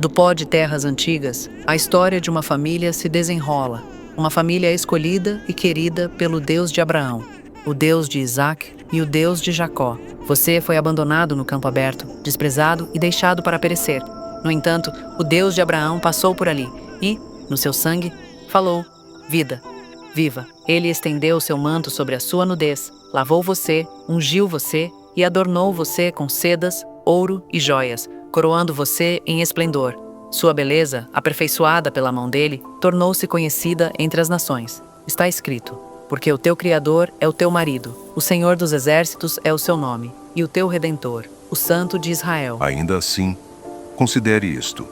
Do pó de terras antigas, a história de uma família se desenrola. Uma família escolhida e querida pelo Deus de Abraão, o Deus de Isaac e o Deus de Jacó. Você foi abandonado no campo aberto, desprezado e deixado para perecer. No entanto, o Deus de Abraão passou por ali e, no seu sangue, falou: vida, viva. Ele estendeu seu manto sobre a sua nudez, lavou você, ungiu você e adornou você com sedas, ouro e joias, coroando você em esplendor. Sua beleza, aperfeiçoada pela mão dele, tornou-se conhecida entre as nações. Está escrito: porque o teu Criador é o teu marido, o Senhor dos Exércitos é o seu nome, e o teu Redentor, o Santo de Israel. Ainda assim, considere isto: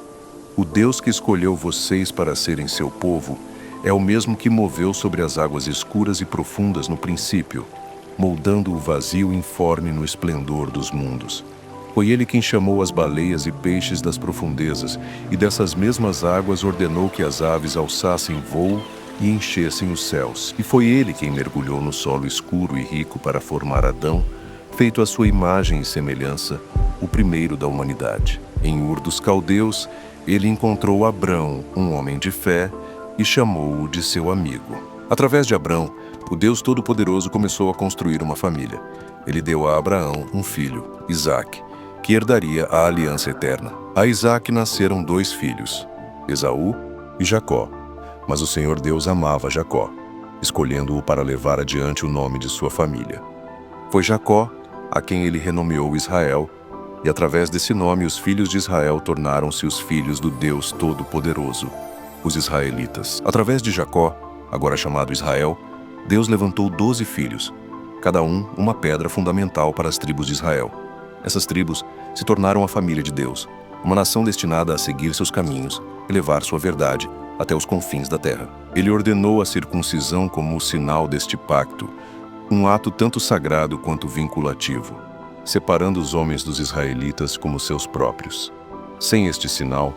o Deus que escolheu vocês para serem seu povo é o mesmo que moveu sobre as águas escuras e profundas no princípio, moldando o vazio informe no esplendor dos mundos. Foi ele quem chamou as baleias e peixes das profundezas, e dessas mesmas águas ordenou que as aves alçassem voo e enchessem os céus. E foi ele quem mergulhou no solo escuro e rico para formar Adão, feito à sua imagem e semelhança, o primeiro da humanidade. Em Ur dos Caldeus, ele encontrou Abrão, um homem de fé, e chamou-o de seu amigo. Através de Abrão, o Deus Todo-Poderoso começou a construir uma família. Ele deu a Abraão um filho, Isaque, que herdaria a aliança eterna. A Isaque nasceram 2 filhos, Esaú e Jacó. Mas o Senhor Deus amava Jacó, escolhendo-o para levar adiante o nome de sua família. Foi Jacó a quem ele renomeou Israel, e através desse nome os filhos de Israel tornaram-se os filhos do Deus Todo-Poderoso, os israelitas. Através de Jacó, agora chamado Israel, Deus levantou 12 filhos, cada um uma pedra fundamental para as tribos de Israel. Essas tribos se tornaram a família de Deus, uma nação destinada a seguir seus caminhos e levar sua verdade até os confins da terra. Ele ordenou a circuncisão como o sinal deste pacto, um ato tanto sagrado quanto vinculativo, separando os homens dos israelitas como seus próprios. Sem este sinal,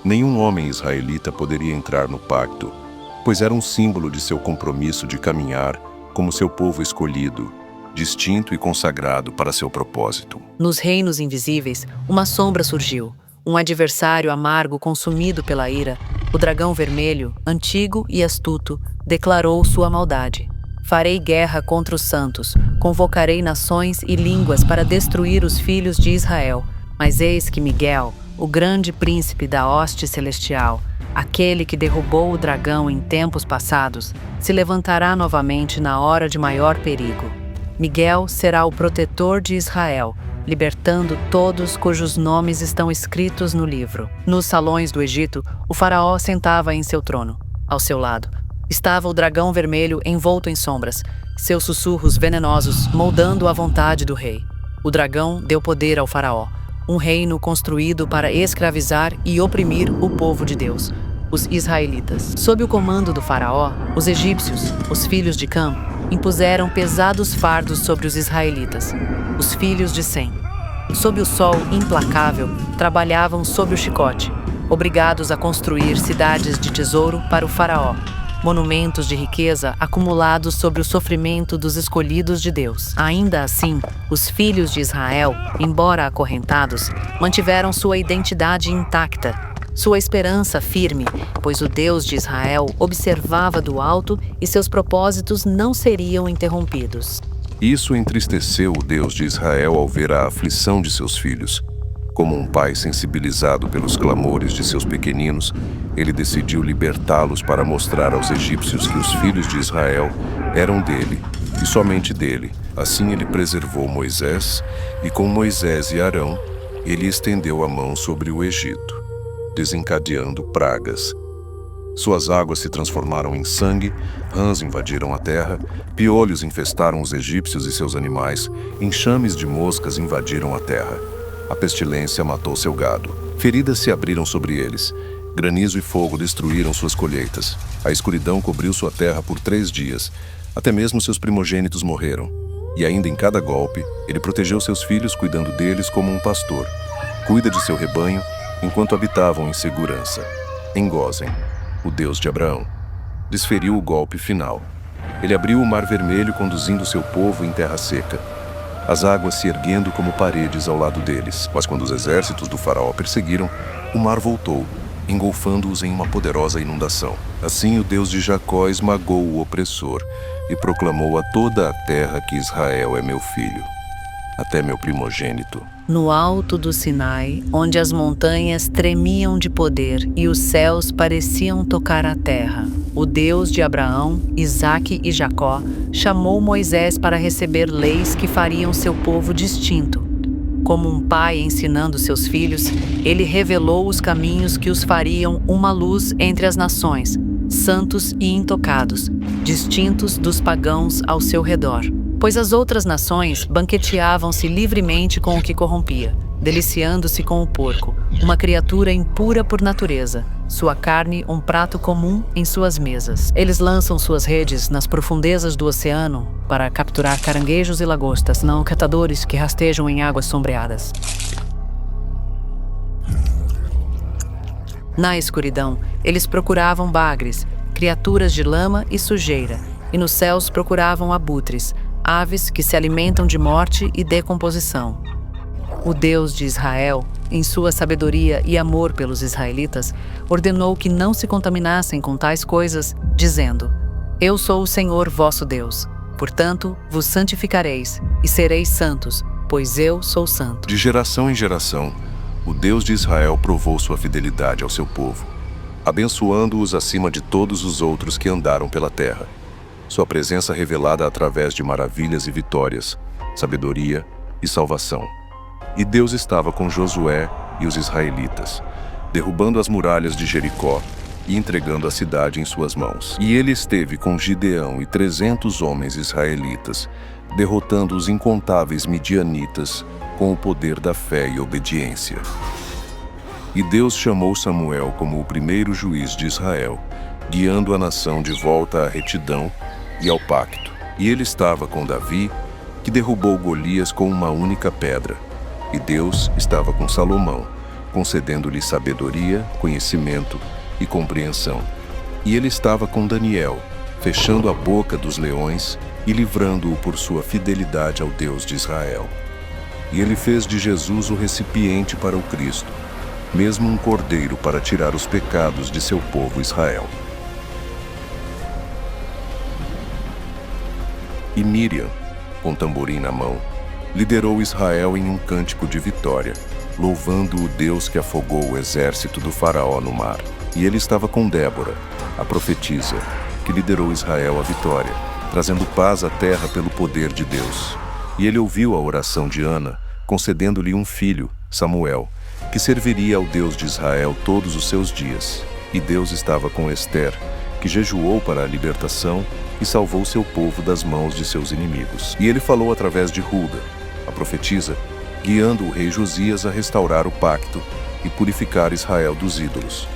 nenhum homem israelita poderia entrar no pacto, pois era um símbolo de seu compromisso de caminhar como seu povo escolhido, distinto e consagrado para seu propósito. Nos reinos invisíveis, uma sombra surgiu, um adversário amargo consumido pela ira. O dragão vermelho, antigo e astuto, declarou sua maldade. Farei guerra contra os santos, convocarei nações e línguas para destruir os filhos de Israel. Mas eis que Miguel, o grande príncipe da hoste celestial, aquele que derrubou o dragão em tempos passados, se levantará novamente na hora de maior perigo. Miguel será o protetor de Israel, libertando todos cujos nomes estão escritos no livro. Nos salões do Egito, o faraó sentava em seu trono. Ao seu lado, estava o dragão vermelho envolto em sombras, seus sussurros venenosos moldando a vontade do rei. O dragão deu poder ao faraó, um reino construído para escravizar e oprimir o povo de Deus, os israelitas. Sob o comando do faraó, os egípcios, os filhos de Cã, impuseram pesados fardos sobre os israelitas. Os filhos de Sem, sob o sol implacável, trabalhavam sob o chicote, obrigados a construir cidades de tesouro para o faraó, monumentos de riqueza acumulados sobre o sofrimento dos escolhidos de Deus. Ainda assim, os filhos de Israel, embora acorrentados, mantiveram sua identidade intacta, sua esperança firme, pois o Deus de Israel observava do alto e seus propósitos não seriam interrompidos. Isso entristeceu o Deus de Israel ao ver a aflição de seus filhos. Como um pai sensibilizado pelos clamores de seus pequeninos, ele decidiu libertá-los para mostrar aos egípcios que os filhos de Israel eram dele, e somente dele. Assim ele preservou Moisés, e com Moisés e Arão, ele estendeu a mão sobre o Egito, desencadeando pragas. Suas águas se transformaram em sangue, rãs invadiram a terra, piolhos infestaram os egípcios e seus animais, enxames de moscas invadiram a terra. A pestilência matou seu gado. Feridas se abriram sobre eles. Granizo e fogo destruíram suas colheitas. A escuridão cobriu sua terra por 3 dias. Até mesmo seus primogênitos morreram. E ainda em cada golpe, ele protegeu seus filhos cuidando deles como um pastor. Cuida de seu rebanho enquanto habitavam em segurança. Em Gósen, o Deus de Abraão desferiu o golpe final. Ele abriu o Mar Vermelho conduzindo seu povo em terra seca. as águas se erguendo como paredes ao lado deles. Mas quando os exércitos do faraó perseguiram, o mar voltou, engolfando-os em uma poderosa inundação. Assim o Deus de Jacó esmagou o opressor e proclamou a toda a terra que Israel é meu filho, até meu primogênito. No alto do Sinai, onde as montanhas tremiam de poder e os céus pareciam tocar a terra, o Deus de Abraão, Isaque e Jacó chamou Moisés para receber leis que fariam seu povo distinto. Como um pai ensinando seus filhos, ele revelou os caminhos que os fariam uma luz entre as nações, santos e intocados, distintos dos pagãos ao seu redor. Pois as outras nações banqueteavam-se livremente com o que corrompia, deliciando-se com o porco, uma criatura impura por natureza, sua carne um prato comum em suas mesas. Eles lançam suas redes nas profundezas do oceano para capturar caranguejos e lagostas, não catadores que rastejam em águas sombreadas. Na escuridão, eles procuravam bagres, criaturas de lama e sujeira, e nos céus procuravam abutres, aves que se alimentam de morte e decomposição. O Deus de Israel, em sua sabedoria e amor pelos israelitas, ordenou que não se contaminassem com tais coisas, dizendo: Eu sou o Senhor vosso Deus. Portanto, vos santificareis e sereis santos, pois eu sou santo. De geração em geração, o Deus de Israel provou sua fidelidade ao seu povo, abençoando-os acima de todos os outros que andaram pela terra. Sua presença revelada através de maravilhas e vitórias, sabedoria e salvação. E Deus estava com Josué e os israelitas, derrubando as muralhas de Jericó e entregando a cidade em suas mãos. E ele esteve com Gideão e 300 homens israelitas, derrotando os incontáveis midianitas com o poder da fé e obediência. E Deus chamou Samuel como o primeiro juiz de Israel, guiando a nação de volta à retidão e ao pacto. E ele estava com Davi, que derrubou Golias com uma única pedra. E Deus estava com Salomão, concedendo-lhe sabedoria, conhecimento e compreensão. E ele estava com Daniel, fechando a boca dos leões e livrando-o por sua fidelidade ao Deus de Israel. E ele fez de Jesus o recipiente para o Cristo, mesmo um cordeiro para tirar os pecados de seu povo Israel. E Miriam, com tamborim na mão, liderou Israel em um cântico de vitória, louvando o Deus que afogou o exército do faraó no mar. E ele estava com Débora, a profetisa, que liderou Israel à vitória, trazendo paz à terra pelo poder de Deus. E ele ouviu a oração de Ana, concedendo-lhe um filho, Samuel, que serviria ao Deus de Israel todos os seus dias. E Deus estava com Ester, que jejuou para a libertação e salvou seu povo das mãos de seus inimigos. E ele falou através de Hulda, a profetisa, guiando o rei Josias a restaurar o pacto e purificar Israel dos ídolos.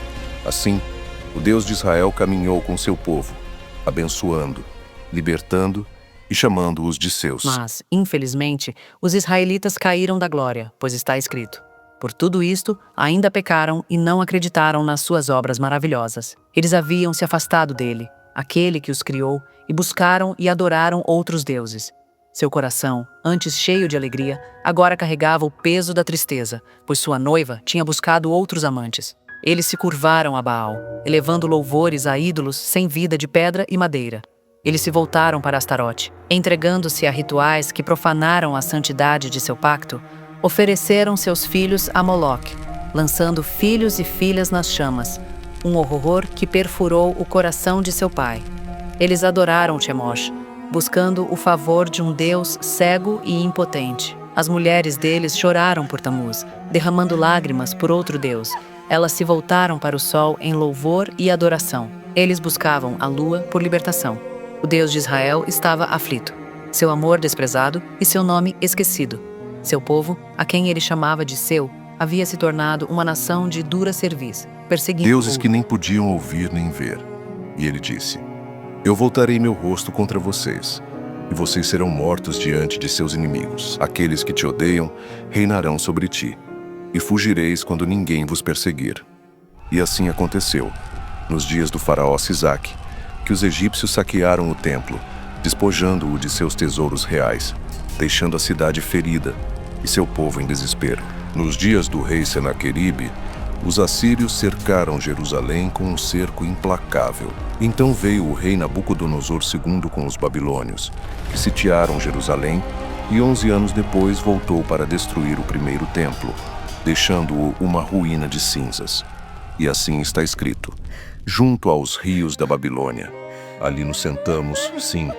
Assim, o Deus de Israel caminhou com seu povo, abençoando, libertando e chamando-os de seus. Mas, infelizmente, os israelitas caíram da glória, pois está escrito: Por tudo isto, ainda pecaram e não acreditaram nas suas obras maravilhosas. Eles haviam se afastado dele, aquele que os criou, e buscaram e adoraram outros deuses. Seu coração, antes cheio de alegria, agora carregava o peso da tristeza, pois sua noiva tinha buscado outros amantes. Eles se curvaram a Baal, elevando louvores a ídolos sem vida de pedra e madeira. Eles se voltaram para Astarote, entregando-se a rituais que profanaram a santidade de seu pacto. Ofereceram seus filhos a Moloque, lançando filhos e filhas nas chamas, um horror que perfurou o coração de seu pai. Eles adoraram Chemosh, buscando o favor de um Deus cego e impotente. As mulheres deles choraram por Tamuz, derramando lágrimas por outro Deus. Elas se voltaram para o sol em louvor e adoração. Eles buscavam a lua por libertação. O Deus de Israel estava aflito, seu amor desprezado e seu nome esquecido. Seu povo, a quem ele chamava de seu, havia se tornado uma nação de dura cerviz, perseguindo deuses que nem podiam ouvir nem ver. E ele disse: Eu voltarei meu rosto contra vocês, e vocês serão mortos diante de seus inimigos. Aqueles que te odeiam reinarão sobre ti, e fugireis quando ninguém vos perseguir. E assim aconteceu, nos dias do faraó Sisaque, que os egípcios saquearam o templo, despojando-o de seus tesouros reais, deixando a cidade ferida e seu povo em desespero. Nos dias do rei Senaqueribe, os assírios cercaram Jerusalém com um cerco implacável. Então veio o rei Nabucodonosor II com os babilônios, que sitiaram Jerusalém, e 11 anos depois voltou para destruir o primeiro templo, deixando-o uma ruína de cinzas. E assim está escrito: junto aos rios da Babilônia. Ali nos sentamos, sim.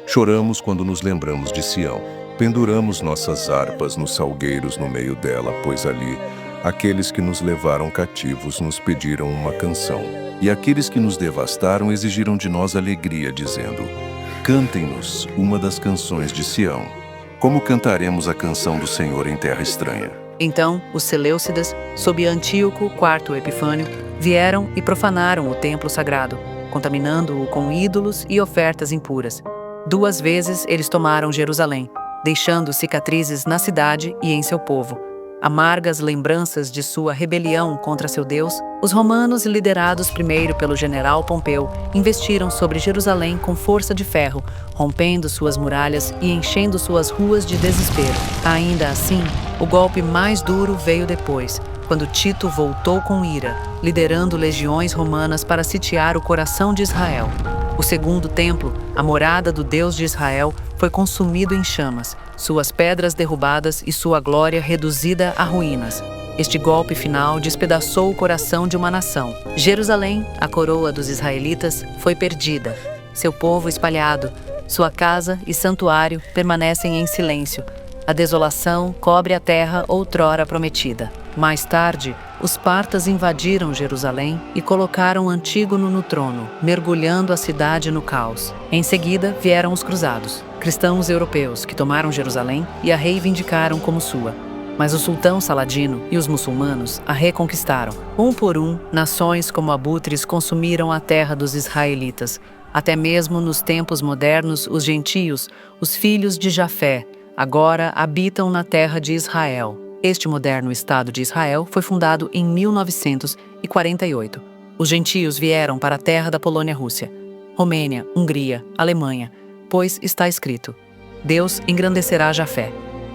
Choramos quando nos lembramos de Sião. Penduramos nossas harpas nos salgueiros no meio dela, pois ali aqueles que nos levaram cativos nos pediram uma canção. E aqueles que nos devastaram exigiram de nós alegria, dizendo: cantem-nos uma das canções de Sião. Como cantaremos a canção do Senhor em terra estranha? Então, os Seleucidas, sob Antíoco IV Epifânio, vieram e profanaram o templo sagrado, contaminando-o com ídolos e ofertas impuras. 2 vezes eles tomaram Jerusalém, deixando cicatrizes na cidade e em seu povo. Amargas lembranças de sua rebelião contra seu Deus, os romanos, liderados primeiro pelo general Pompeu, investiram sobre Jerusalém com força de ferro, rompendo suas muralhas e enchendo suas ruas de desespero. Ainda assim, o golpe mais duro veio depois, quando Tito voltou com ira, liderando legiões romanas para sitiar o coração de Israel. O segundo templo, a morada do Deus de Israel, foi consumido em chamas, suas pedras derrubadas e sua glória reduzida a ruínas. Este golpe final despedaçou o coração de uma nação. Jerusalém, a coroa dos israelitas, foi perdida. Seu povo espalhado, sua casa e santuário permanecem em silêncio. A desolação cobre a terra outrora prometida. Mais tarde, os partas invadiram Jerusalém e colocaram Antígono no trono, mergulhando a cidade no caos. Em seguida, vieram os cruzados, cristãos europeus que tomaram Jerusalém e a reivindicaram como sua. Mas o sultão Saladino e os muçulmanos a reconquistaram. Um por um, nações como abutres consumiram a terra dos israelitas. Até mesmo nos tempos modernos, os gentios, os filhos de Jafé, agora habitam na terra de Israel. Este moderno Estado de Israel foi fundado em 1948. Os gentios vieram para a terra da Polônia-Rússia, Romênia, Hungria, Alemanha, pois está escrito: Deus engrandecerá Jafé,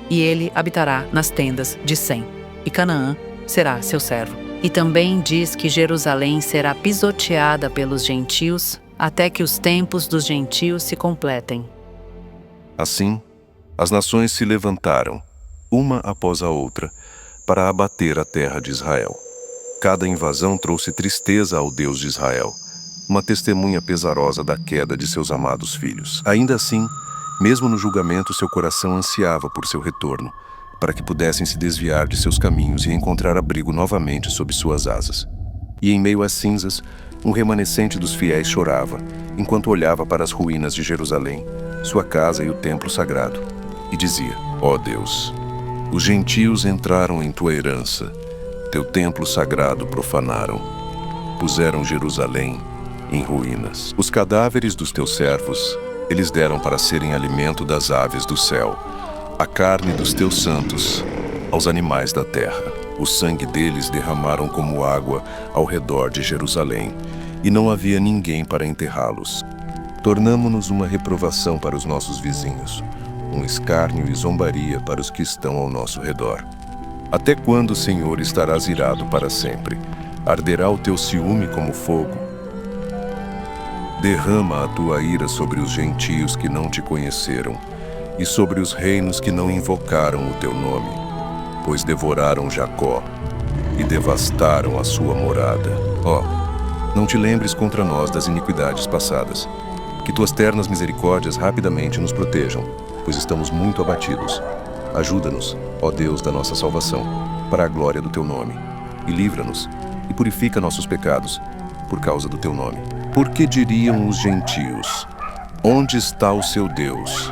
e ele habitará nas tendas de Sem, e Canaã será seu servo. E também diz que Jerusalém será pisoteada pelos gentios até que os tempos dos gentios se completem. Assim, as nações se levantaram, uma após a outra, para abater a terra de Israel. Cada invasão trouxe tristeza ao Deus de Israel, uma testemunha pesarosa da queda de seus amados filhos. Ainda assim, mesmo no julgamento, seu coração ansiava por seu retorno, para que pudessem se desviar de seus caminhos e encontrar abrigo novamente sob suas asas. E em meio às cinzas, um remanescente dos fiéis chorava, enquanto olhava para as ruínas de Jerusalém, sua casa e o templo sagrado, e dizia: ó Deus, os gentios entraram em tua herança, teu templo sagrado profanaram, puseram Jerusalém em ruínas. Os cadáveres dos teus servos eles deram para serem alimento das aves do céu, a carne dos teus santos aos animais da terra. O sangue deles derramaram como água ao redor de Jerusalém, e não havia ninguém para enterrá-los. Tornamo-nos uma reprovação para os nossos vizinhos, um escárnio e zombaria para os que estão ao nosso redor. Até quando, Senhor, estarás irado para sempre? Arderá o teu ciúme como fogo? Derrama a tua ira sobre os gentios que não te conheceram e sobre os reinos que não invocaram o teu nome, pois devoraram Jacó e devastaram a sua morada. Ó, não te lembres contra nós das iniquidades passadas. Que tuas ternas misericórdias rapidamente nos protejam, pois estamos muito abatidos. Ajuda-nos, ó Deus da nossa salvação, para a glória do teu nome, e livra-nos e purifica nossos pecados, por causa do teu nome. Porque diriam os gentios: onde está o seu Deus?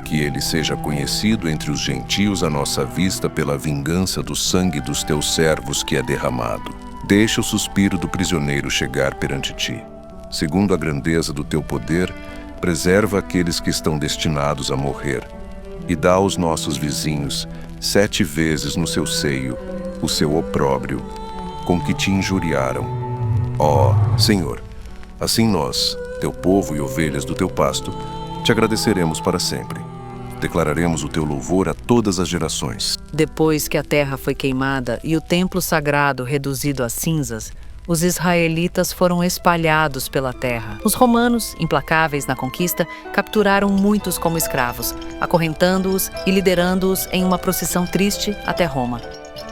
Que ele seja conhecido entre os gentios à nossa vista pela vingança do sangue dos teus servos que é derramado. Deixa o suspiro do prisioneiro chegar perante ti. Segundo a grandeza do teu poder, preserva aqueles que estão destinados a morrer, e dá aos nossos vizinhos 7 vezes no seu seio o seu opróbrio, com que te injuriaram. Ó Senhor, assim nós, teu povo e ovelhas do teu pasto, te agradeceremos para sempre. Declararemos o teu louvor a todas as gerações. Depois que a terra foi queimada e o templo sagrado reduzido a cinzas, os israelitas foram espalhados pela terra. Os romanos, implacáveis na conquista, capturaram muitos como escravos, acorrentando-os e liderando-os em uma procissão triste até Roma.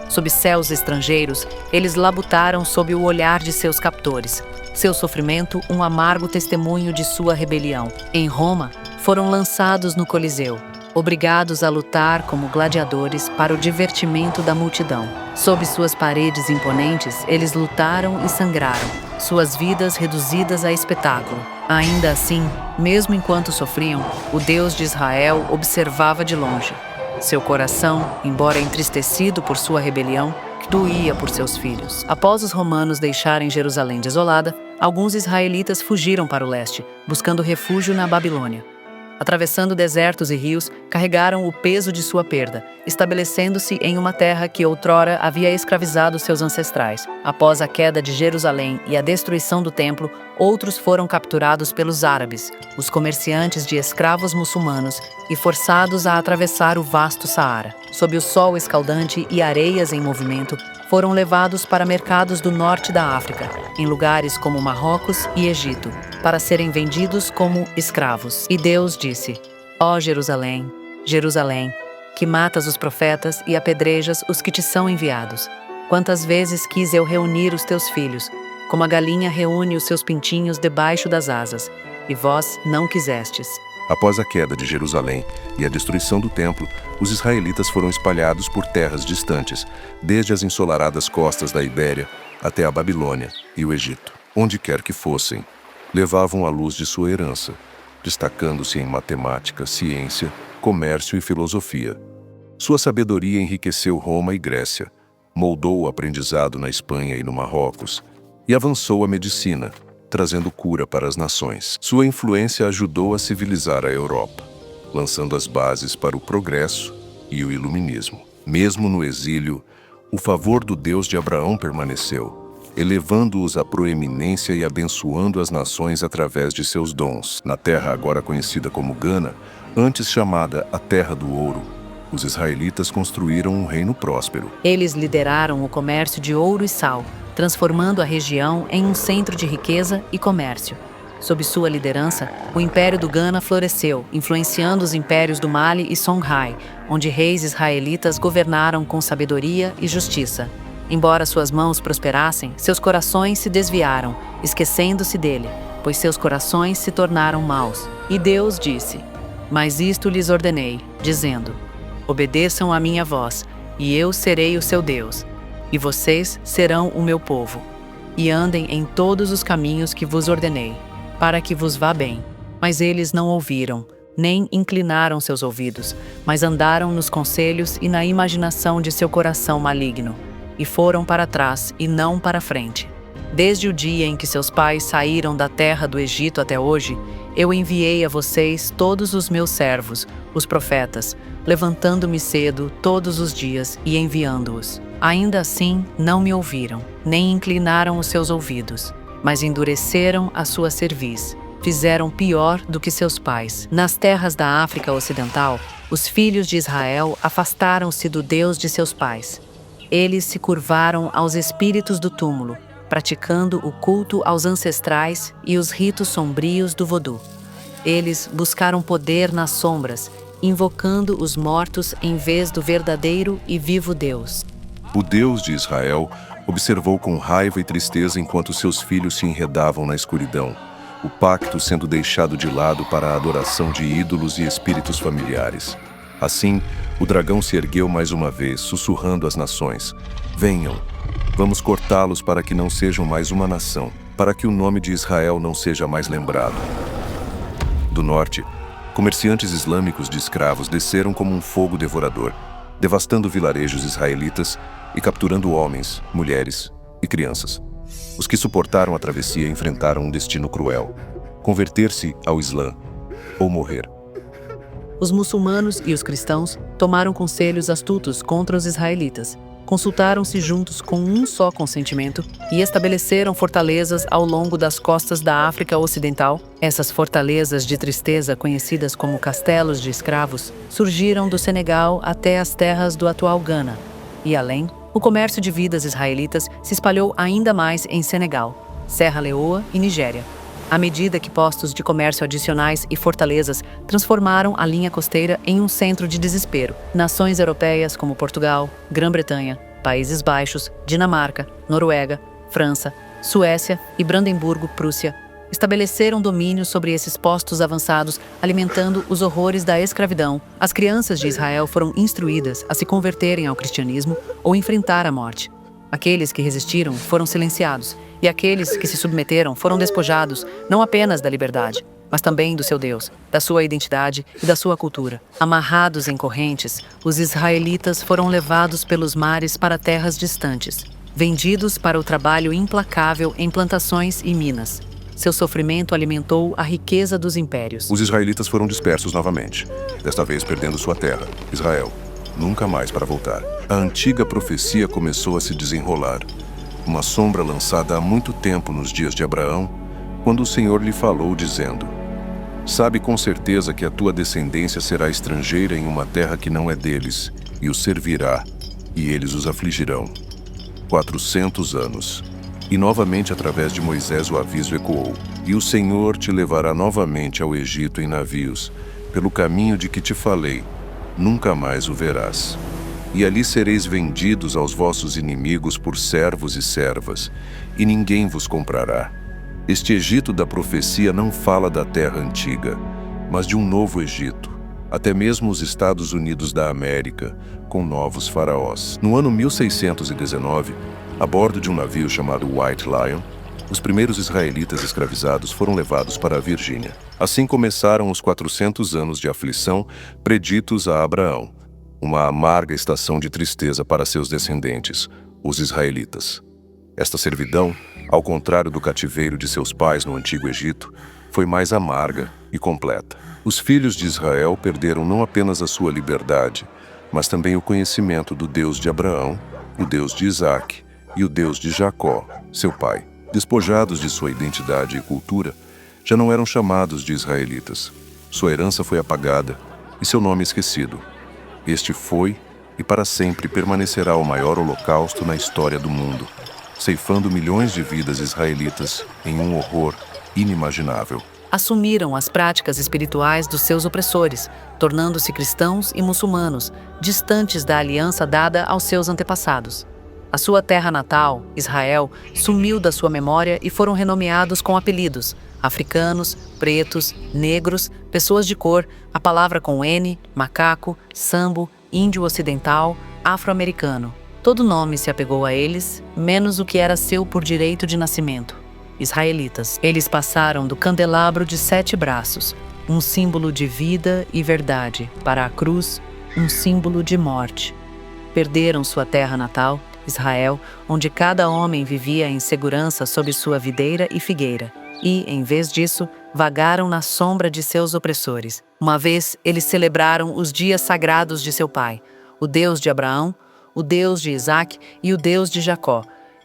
Sob céus estrangeiros, eles labutaram sob o olhar de seus captores. Seu sofrimento, um amargo testemunho de sua rebelião. Em Roma, foram lançados no Coliseu, obrigados a lutar como gladiadores para o divertimento da multidão. Sob suas paredes imponentes, eles lutaram e sangraram, suas vidas reduzidas a espetáculo. Ainda assim, mesmo enquanto sofriam, o Deus de Israel observava de longe. Seu coração, embora entristecido por sua rebelião, doía por seus filhos. Após os romanos deixarem Jerusalém desolada, alguns israelitas fugiram para o leste, buscando refúgio na Babilônia. Atravessando desertos e rios, carregaram o peso de sua perda, estabelecendo-se em uma terra que outrora havia escravizado seus ancestrais. Após a queda de Jerusalém e a destruição do templo, outros foram capturados pelos árabes, os comerciantes de escravos muçulmanos, e forçados a atravessar o vasto Saara. Sob o sol escaldante e areias em movimento, foram levados para mercados do norte da África, em lugares como Marrocos e Egito, para serem vendidos como escravos. E Deus disse: Ó Jerusalém, Jerusalém, que matas os profetas e apedrejas os que te são enviados. Quantas vezes quis eu reunir os teus filhos, como a galinha reúne os seus pintinhos debaixo das asas, e vós não quisestes. Após a queda de Jerusalém e a destruição do templo, os israelitas foram espalhados por terras distantes, desde as ensolaradas costas da Ibéria até a Babilônia e o Egito. Onde quer que fossem, levavam a luz de sua herança, destacando-se em matemática, ciência, comércio e filosofia. Sua sabedoria enriqueceu Roma e Grécia, moldou o aprendizado na Espanha e no Marrocos, e avançou a medicina, trazendo cura para as nações. Sua influência ajudou a civilizar a Europa, lançando as bases para o progresso e o iluminismo. Mesmo no exílio, o favor do Deus de Abraão permaneceu, elevando-os à proeminência e abençoando as nações através de seus dons. Na terra agora conhecida como Gana, antes chamada a Terra do Ouro, os israelitas construíram um reino próspero. Eles lideraram o comércio de ouro e sal, transformando a região em um centro de riqueza e comércio. Sob sua liderança, o Império do Gana floresceu, influenciando os impérios do Mali e Songhai, onde reis israelitas governaram com sabedoria e justiça. Embora suas mãos prosperassem, seus corações se desviaram, esquecendo-se dele, pois seus corações se tornaram maus. E Deus disse: Mas isto lhes ordenei, dizendo: Obedeçam à minha voz, e eu serei o seu Deus. E vocês serão o meu povo, e andem em todos os caminhos que vos ordenei, para que vos vá bem. Mas eles não ouviram, nem inclinaram seus ouvidos, mas andaram nos conselhos e na imaginação de seu coração maligno, e foram para trás e não para frente. Desde o dia em que seus pais saíram da terra do Egito até hoje, eu enviei a vocês todos os meus servos, os profetas, levantando-me cedo todos os dias e enviando-os. Ainda assim, não me ouviram, nem inclinaram os seus ouvidos, mas endureceram a sua cerviz. Fizeram pior do que seus pais. Nas terras da África Ocidental, os filhos de Israel afastaram-se do Deus de seus pais. Eles se curvaram aos espíritos do túmulo, praticando o culto aos ancestrais e os ritos sombrios do vodú. Eles buscaram poder nas sombras, invocando os mortos em vez do verdadeiro e vivo Deus. O Deus de Israel observou com raiva e tristeza enquanto seus filhos se enredavam na escuridão, o pacto sendo deixado de lado para a adoração de ídolos e espíritos familiares. Assim, o dragão se ergueu mais uma vez, sussurrando às nações: Venham, vamos cortá-los para que não sejam mais uma nação, para que o nome de Israel não seja mais lembrado. Do norte, comerciantes islâmicos de escravos desceram como um fogo devorador, devastando vilarejos israelitas e capturando homens, mulheres e crianças. Os que suportaram a travessia enfrentaram um destino cruel: converter-se ao Islã ou morrer. Os muçulmanos e os cristãos tomaram conselhos astutos contra os israelitas. consultaram-se juntos com um só consentimento e estabeleceram fortalezas ao longo das costas da África Ocidental. Essas fortalezas de tristeza, conhecidas como castelos de escravos, surgiram do Senegal até as terras do atual Ghana. E além, o comércio de vidas israelitas se espalhou ainda mais em Senegal, Serra Leoa e Nigéria, à medida que postos de comércio adicionais e fortalezas transformaram a linha costeira em um centro de desespero. Nações europeias como Portugal, Grã-Bretanha, Países Baixos, Dinamarca, Noruega, França, Suécia e Brandemburgo, Prússia, estabeleceram domínio sobre esses postos avançados, alimentando os horrores da escravidão. As crianças de Israel foram instruídas a se converterem ao cristianismo ou enfrentar a morte. Aqueles que resistiram foram silenciados, e aqueles que se submeteram foram despojados não apenas da liberdade, mas também do seu Deus, da sua identidade e da sua cultura. Amarrados em correntes, os israelitas foram levados pelos mares para terras distantes, vendidos para o trabalho implacável em plantações e minas. Seu sofrimento alimentou a riqueza dos impérios. Os israelitas foram dispersos novamente, desta vez perdendo sua terra, Israel, nunca mais para voltar. A antiga profecia começou a se desenrolar. Uma sombra lançada há muito tempo nos dias de Abraão, quando o Senhor lhe falou, dizendo: Sabe com certeza que a tua descendência será estrangeira em uma terra que não é deles, e os servirá, e eles os afligirão. 400 anos. E novamente através de Moisés o aviso ecoou: E o Senhor te levará novamente ao Egito em navios, pelo caminho de que te falei, nunca mais o verás. E ali sereis vendidos aos vossos inimigos por servos e servas, e ninguém vos comprará. Este Egito da profecia não fala da terra antiga, mas de um novo Egito, até mesmo os Estados Unidos da América, com novos faraós. No ano 1619, a bordo de um navio chamado White Lion, os primeiros israelitas escravizados foram levados para a Virgínia. Assim começaram os 400 anos de aflição preditos a Abraão, uma amarga estação de tristeza para seus descendentes, os israelitas. Esta servidão, ao contrário do cativeiro de seus pais no Antigo Egito, foi mais amarga e completa. Os filhos de Israel perderam não apenas a sua liberdade, mas também o conhecimento do Deus de Abraão, o Deus de Isaque e o Deus de Jacó, seu pai. Despojados de sua identidade e cultura, já não eram chamados de israelitas. Sua herança foi apagada e seu nome esquecido. Este foi e para sempre permanecerá o maior holocausto na história do mundo, ceifando milhões de vidas israelitas em um horror inimaginável. Assumiram as práticas espirituais dos seus opressores, tornando-se cristãos e muçulmanos, distantes da aliança dada aos seus antepassados. A sua terra natal, Israel, sumiu da sua memória e foram renomeados com apelidos: africanos, pretos, negros, pessoas de cor, a palavra com N, macaco, sambo, índio ocidental, afro-americano. Todo nome se apegou a eles, menos o que era seu por direito de nascimento: israelitas. Eles passaram do candelabro de 7 braços, um símbolo de vida e verdade, para a cruz, um símbolo de morte. Perderam sua terra natal, Israel, onde cada homem vivia em segurança sob sua videira e figueira, e, em vez disso, vagaram na sombra de seus opressores. Uma vez, eles celebraram os dias sagrados de seu pai, o Deus de Abraão, o Deus de Isaque e o Deus de Jacó,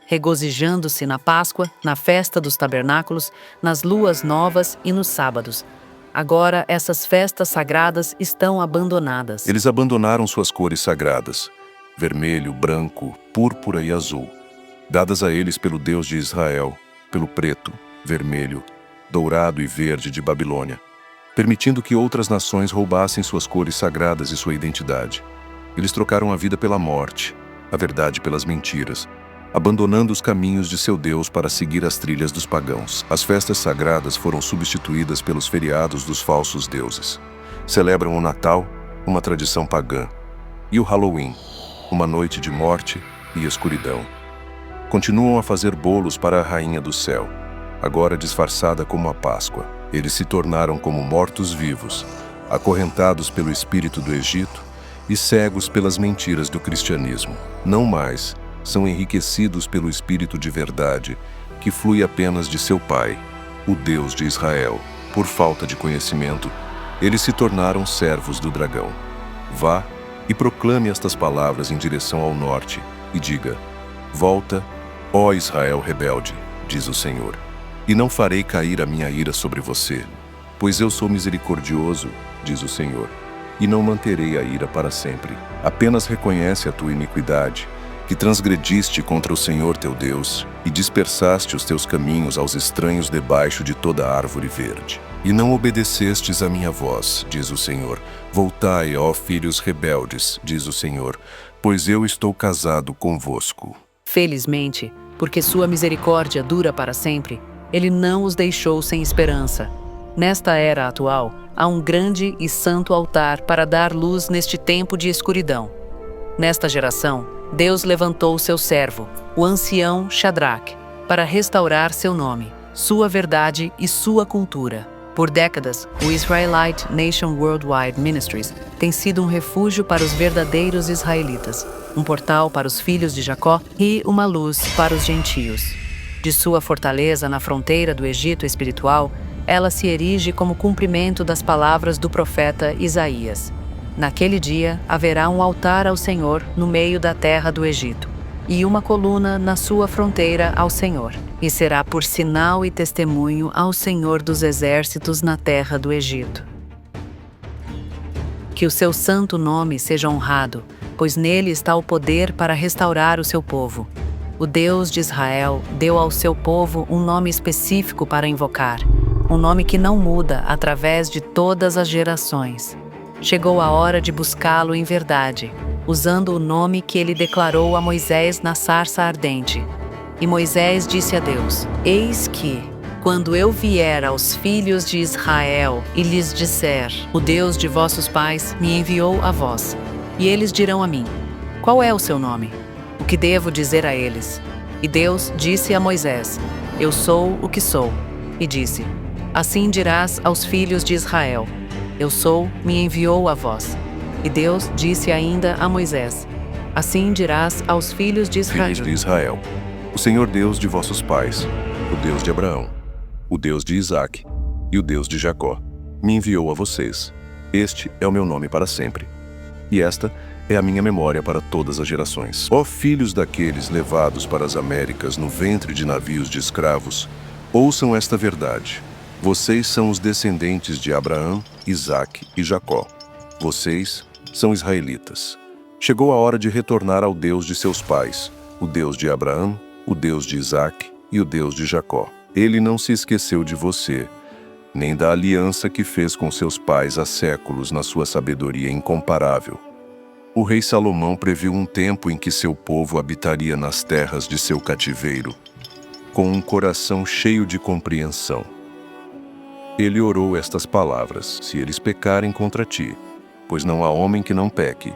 regozijando-se na Páscoa, na festa dos tabernáculos, nas luas novas e nos sábados. Agora, essas festas sagradas estão abandonadas. Eles abandonaram suas cores sagradas, vermelho, branco, púrpura e azul, dadas a eles pelo Deus de Israel, pelo preto, vermelho, dourado e verde de Babilônia, permitindo que outras nações roubassem suas cores sagradas e sua identidade. Eles trocaram a vida pela morte, a verdade pelas mentiras, abandonando os caminhos de seu Deus para seguir as trilhas dos pagãos. As festas sagradas foram substituídas pelos feriados dos falsos deuses. Celebram o Natal, uma tradição pagã, e o Halloween, uma noite de morte e escuridão. Continuam a fazer bolos para a Rainha do Céu, agora disfarçada como a Páscoa. Eles se tornaram como mortos-vivos, acorrentados pelo espírito do Egito e cegos pelas mentiras do cristianismo. Não mais são enriquecidos pelo espírito de verdade, que flui apenas de seu Pai, o Deus de Israel. Por falta de conhecimento, eles se tornaram servos do dragão. Vá e proclame estas palavras em direção ao norte, e diga: Volta, ó Israel rebelde, diz o Senhor, e não farei cair a minha ira sobre você, pois eu sou misericordioso, diz o Senhor, e não manterei a ira para sempre. Apenas reconhece a tua iniquidade, que transgrediste contra o Senhor teu Deus, e dispersaste os teus caminhos aos estranhos debaixo de toda árvore verde. E não obedecestes a minha voz, diz o Senhor. Voltai, ó filhos rebeldes, diz o Senhor, pois eu estou casado convosco. Felizmente, porque sua misericórdia dura para sempre, ele não os deixou sem esperança. Nesta era atual, há um grande e santo altar para dar luz neste tempo de escuridão. Nesta geração, Deus levantou seu servo, o ancião Shadrach, para restaurar seu nome, sua verdade e sua cultura. Por décadas, o Israelite Nation Worldwide Ministries tem sido um refúgio para os verdadeiros israelitas, um portal para os filhos de Jacó e uma luz para os gentios. De sua fortaleza na fronteira do Egito espiritual, ela se erige como cumprimento das palavras do profeta Isaías. Naquele dia haverá um altar ao Senhor no meio da terra do Egito, e uma coluna na sua fronteira ao Senhor, e será por sinal e testemunho ao Senhor dos exércitos na terra do Egito. Que o seu santo nome seja honrado, pois nele está o poder para restaurar o seu povo. O Deus de Israel deu ao seu povo um nome específico para invocar, um nome que não muda através de todas as gerações. Chegou a hora de buscá-lo em verdade, usando o nome que ele declarou a Moisés na sarça ardente. E Moisés disse a Deus: Eis que, quando eu vier aos filhos de Israel e lhes disser: O Deus de vossos pais me enviou a vós, e eles dirão a mim: Qual é o seu nome? O que devo dizer a eles? E Deus disse a Moisés: Eu sou o que sou. E disse: Assim dirás aos filhos de Israel: Eu sou, me enviou a vós. E Deus disse ainda a Moisés: Assim dirás aos filhos de Israel: Filhos de Israel, o Senhor Deus de vossos pais, o Deus de Abraão, o Deus de Isaque e o Deus de Jacó, me enviou a vocês. Este é o meu nome para sempre, e esta é a minha memória para todas as gerações. Ó filhos daqueles levados para as Américas no ventre de navios de escravos, ouçam esta verdade. Vocês são os descendentes de Abraão, Isaque e Jacó. Vocês são israelitas. Chegou a hora de retornar ao Deus de seus pais, o Deus de Abraão, o Deus de Isaque e o Deus de Jacó. Ele não se esqueceu de você, nem da aliança que fez com seus pais há séculos na sua sabedoria incomparável. O rei Salomão previu um tempo em que seu povo habitaria nas terras de seu cativeiro, com um coração cheio de compreensão. Ele orou estas palavras: Se eles pecarem contra ti, pois não há homem que não peque,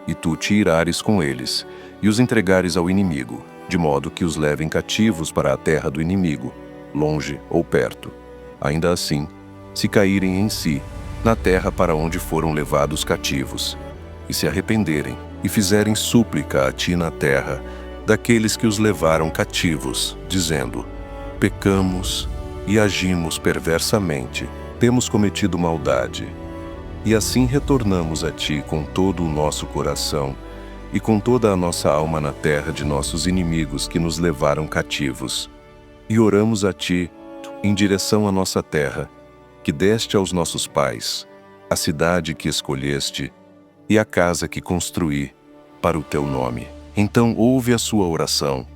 e tu te irares com eles, e os entregares ao inimigo, de modo que os levem cativos para a terra do inimigo, longe ou perto. Ainda assim, se caírem em si, na terra para onde foram levados cativos, e se arrependerem, e fizerem súplica a ti na terra, daqueles que os levaram cativos, dizendo: Pecamos e agimos perversamente, temos cometido maldade. E assim retornamos a ti com todo o nosso coração e com toda a nossa alma na terra de nossos inimigos que nos levaram cativos. E oramos a ti, em direção à nossa terra, que deste aos nossos pais, a cidade que escolheste e a casa que construí para o teu nome. Então ouve a sua oração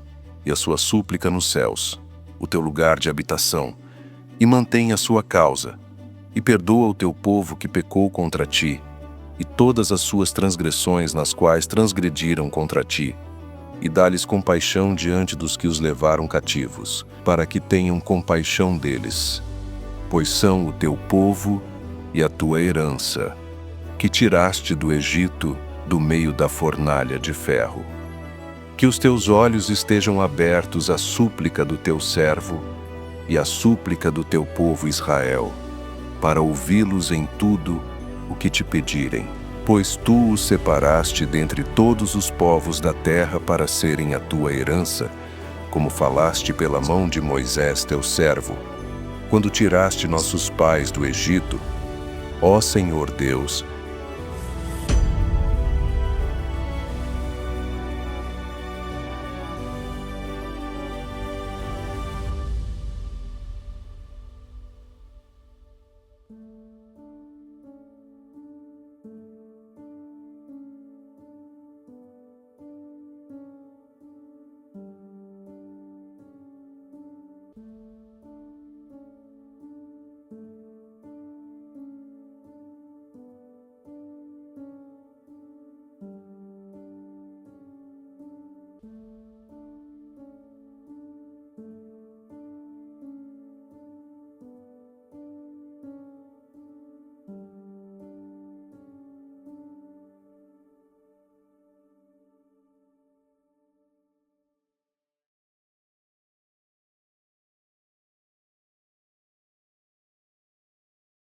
e a sua súplica nos céus, o teu lugar de habitação, e mantém a sua causa, e perdoa o teu povo que pecou contra ti, e todas as suas transgressões nas quais transgrediram contra ti, e dá-lhes compaixão diante dos que os levaram cativos, para que tenham compaixão deles, pois são o teu povo e a tua herança, que tiraste do Egito, do meio da fornalha de ferro. Que os teus olhos estejam abertos à súplica do teu servo e à súplica do teu povo Israel, para ouvi-los em tudo o que te pedirem. Pois tu os separaste dentre todos os povos da terra para serem a tua herança, como falaste pela mão de Moisés teu servo, quando tiraste nossos pais do Egito. Ó Senhor Deus,